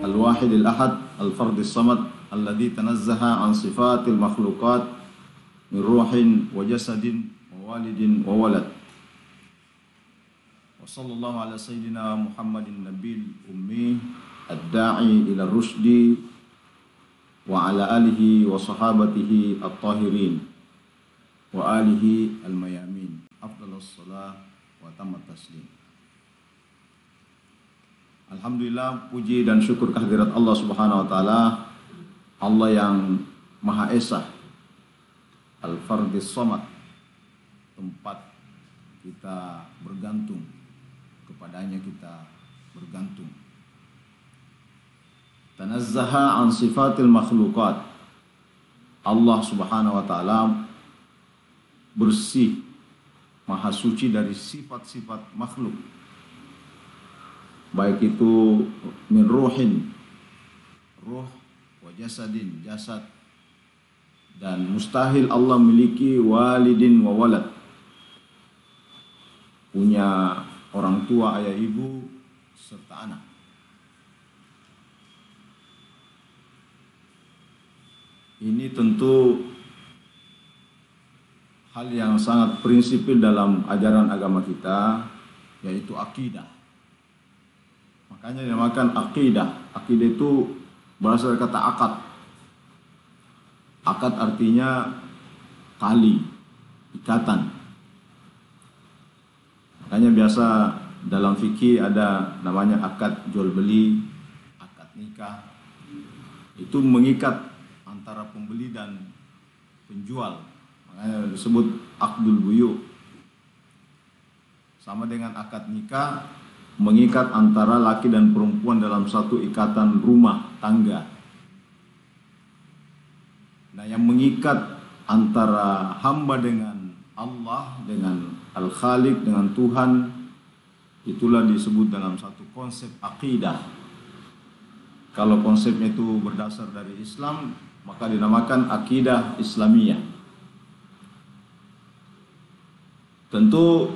al-wahidil ahad al-fardis samad alladzi tanazzaha an sifatil makhluqat min ruhin wa jasadin wa walidin wa walad. Wa sallallahu ala sayyidina Muhammadin nabil ummi ad-da'i ila rusdi wa ala alihi wa sahabatihi at-tahirin wa alihi al-mayamin. Afdhalus salah wa tamat taslim. Alhamdulillah, puji dan syukur kehadirat Allah Subhanahu wa taala, Allah yang Maha Esa, Al-Fardis Samad, tempat kita bergantung, kepadanya kita bergantung. Tanazzaha an sifatil makhluqat. Allah Subhanahu wa taala bersih, Maha suci dari sifat-sifat makhluk, baik itu min ruhin, ruh, wa jasadin, jasad, dan mustahil Allah memiliki walidin wa walad, punya orang tua, ayah, ibu, serta anak. Ini tentu hal yang sangat prinsipil dalam ajaran agama kita, yaitu akidah. Makanya dinamakan akidah. Akidah itu berasal dari kata akad. Akad artinya tali, ikatan. Makanya biasa dalam fikih ada namanya akad jual beli, akad nikah. Itu mengikat antara pembeli dan penjual. Makanya disebut akdul buyu. Sama dengan akad nikah, mengikat antara laki dan perempuan dalam satu ikatan rumah tangga. Nah, yang mengikat antara hamba dengan Allah, dengan Al-Khaliq, dengan Tuhan, itulah disebut dalam satu konsep akidah. Kalau konsepnya itu berdasar dari Islam, maka dinamakan akidah Islamiyah. Tentu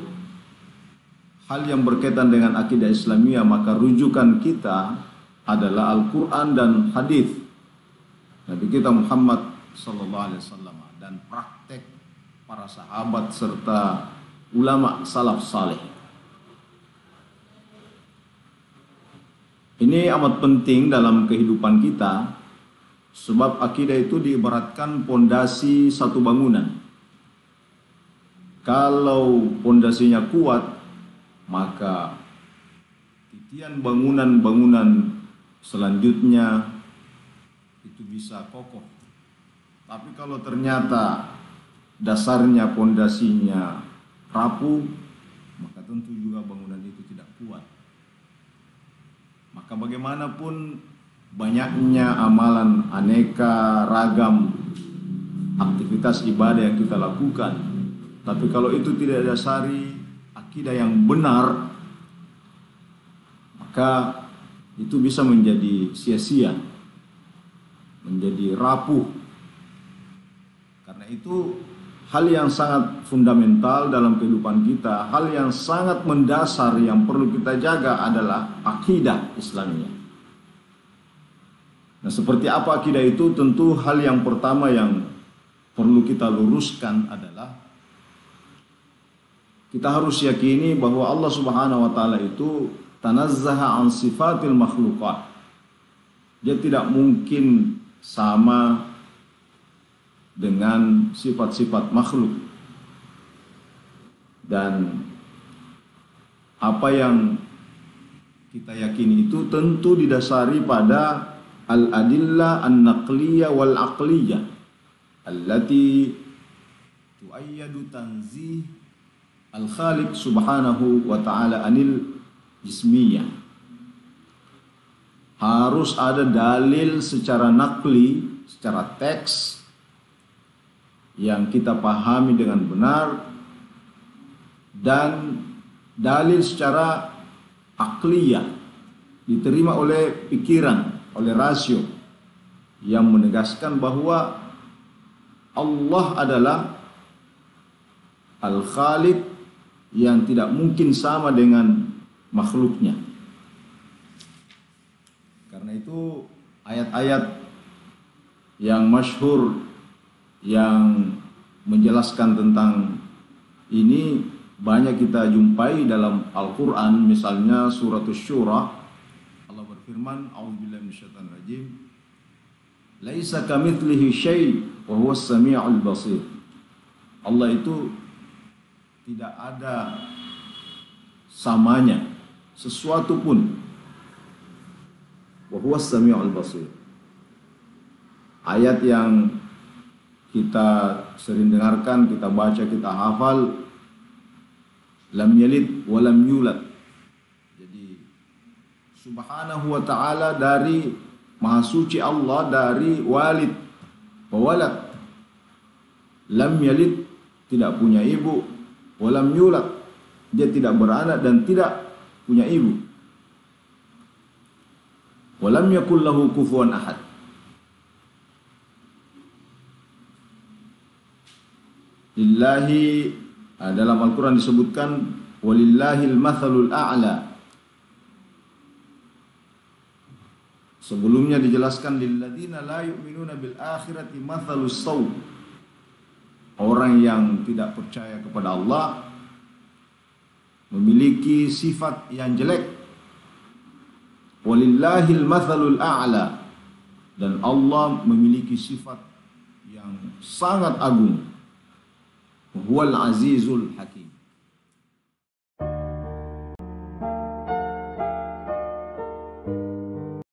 hal yang berkaitan dengan akidah Islamiyah, maka rujukan kita adalah Al-Quran dan hadis Nabi kita Muhammad sallallahu alaihi wasallam dan praktek para sahabat serta ulama salaf saleh. Ini amat penting dalam kehidupan kita, sebab akidah itu diibaratkan pondasi satu bangunan. Kalau pondasinya kuat, maka titian bangunan-bangunan selanjutnya itu bisa kokoh. Tapi kalau ternyata dasarnya, pondasinya rapuh, maka tentu juga bangunan itu tidak kuat. Maka bagaimanapun banyaknya amalan, aneka ragam aktivitas ibadah yang kita lakukan, tapi kalau itu tidak dasari akidah yang benar, maka itu bisa menjadi sia-sia, menjadi rapuh. Karena itu hal yang sangat fundamental dalam kehidupan kita, hal yang sangat mendasar yang perlu kita jaga adalah akidah Islamiyah. Nah, seperti apa akidah itu? Tentu hal yang pertama yang perlu kita luruskan adalah kita harus yakini bahwa Allah Subhanahu wa taala itu tanazzaha an sifatil makhluqat. Dia tidak mungkin sama dengan sifat-sifat makhluk. Dan apa yang kita yakini itu tentu didasari pada al-adillah an-naqliyah wal aqliyah allati tuayyadu tanzih Al-Khaliq subhanahu wa ta'ala anil jismiyah. Harus ada dalil secara nakli, secara teks yang kita pahami dengan benar, dan dalil secara akliyah, diterima oleh pikiran, oleh rasio, yang menegaskan bahwa Allah adalah Al-Khaliq yang tidak mungkin sama dengan makhluknya. Karena Karena itu ayat-ayat yang masyhur yang menjelaskan tentang ini banyak kita jumpai dalam Al-Quran. Misalnya surat Asy-Syura, Allah berfirman, A'udzubillahi minasyaitonir rajim, laisa kamitslihi syai' wa huwas samiul basir. Allah itu tidak ada samanya sesuatu pun. Wa huwas samiul basir. Ayat yang kita sering dengarkan, kita baca, kita hafal, lam yalid wa lam yulad. Jadi subhanahu wa ta'ala, dari maha suci Allah dari walid wa walad. Lam yalid, tidak punya ibu, wa lam yulad, dia tidak beranak dan tidak punya ibu. Wa lam yakul lahu kufuwan ahad. Lillahi, dalam Al-Quran disebutkan walillahil mathalul a'la. Sebelumnya dijelaskan lilladzina la yu'minuna bil akhirati mathalus saw. Orang yang tidak percaya kepada Allah memiliki sifat yang jelek. Walillahil mathalul a'la, dan Allah memiliki sifat yang sangat agung. Huwal azizul hakim.